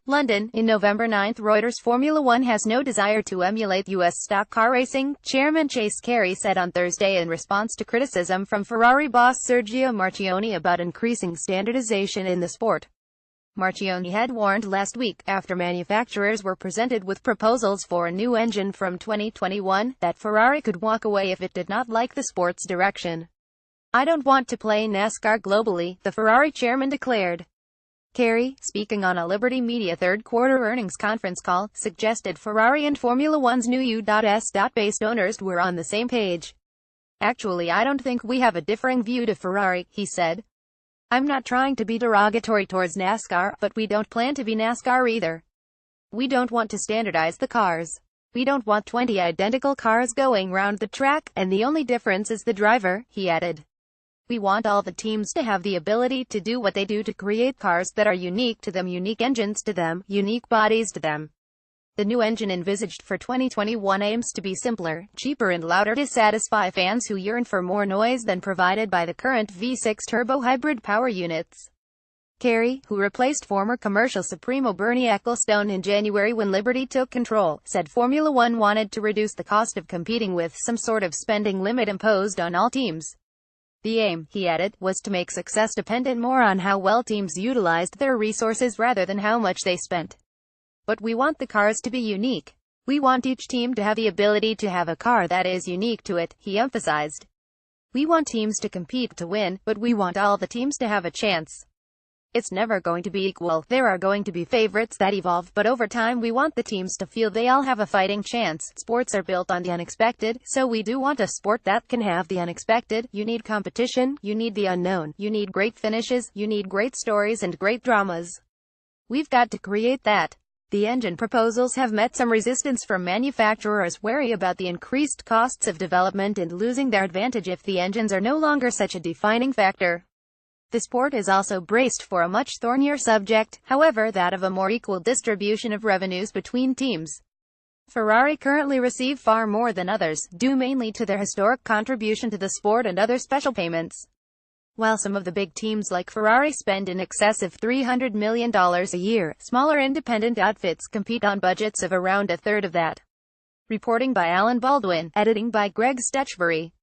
London, in November 9, Reuters Formula One has no desire to emulate U.S. stock car racing, Chairman Carey said on Thursday in response to criticism from Ferrari boss Sergio Marchionne about increasing standardization in the sport. Marchionne had warned last week, after manufacturers were presented with proposals for a new engine from 2021, that Ferrari could walk away if it did not like the sport's direction. "I don't want to play NASCAR globally," the Ferrari chairman declared. Carey, speaking on a Liberty Media third-quarter earnings conference call, suggested Ferrari and Formula One's new U.S.-based owners were on the same page. "Actually, I don't think we have a differing view to Ferrari," he said. "I'm not trying to be derogatory towards NASCAR, but we don't plan to be NASCAR either. We don't want to standardize the cars. We don't want 20 identical cars going round the track, and the only difference is the driver," he added. "We want all the teams to have the ability to do what they do to create cars that are unique to them, unique engines to them, unique bodies to them." The new engine envisaged for 2021 aims to be simpler, cheaper and louder to satisfy fans who yearn for more noise than provided by the current V6 turbo hybrid power units. Carey, who replaced former commercial supremo Bernie Ecclestone in January when Liberty took control, said Formula One wanted to reduce the cost of competing with some sort of spending limit imposed on all teams. The aim, he added, was to make success dependent more on how well teams utilized their resources rather than how much they spent. "But we want the cars to be unique. We want each team to have the ability to have a car that is unique to it," he emphasized. "We want teams to compete to win, but we want all the teams to have a chance. It's never going to be equal. There are going to be favorites that evolve, but over time we want the teams to feel they all have a fighting chance. Sports are built on the unexpected, so we do want a sport that can have the unexpected. You need competition, you need the unknown, you need great finishes, you need great stories and great dramas. We've got to create that." The engine proposals have met some resistance from manufacturers wary about the increased costs of development and losing their advantage if the engines are no longer such a defining factor. The sport is also braced for a much thornier subject, however, that of a more equal distribution of revenues between teams. Ferrari currently receive far more than others, due mainly to their historic contribution to the sport and other special payments. While some of the big teams like Ferrari spend in excess of $300 million a year, smaller independent outfits compete on budgets of around a third of that. Reporting by Alan Baldwin, editing by Greg Stechbury.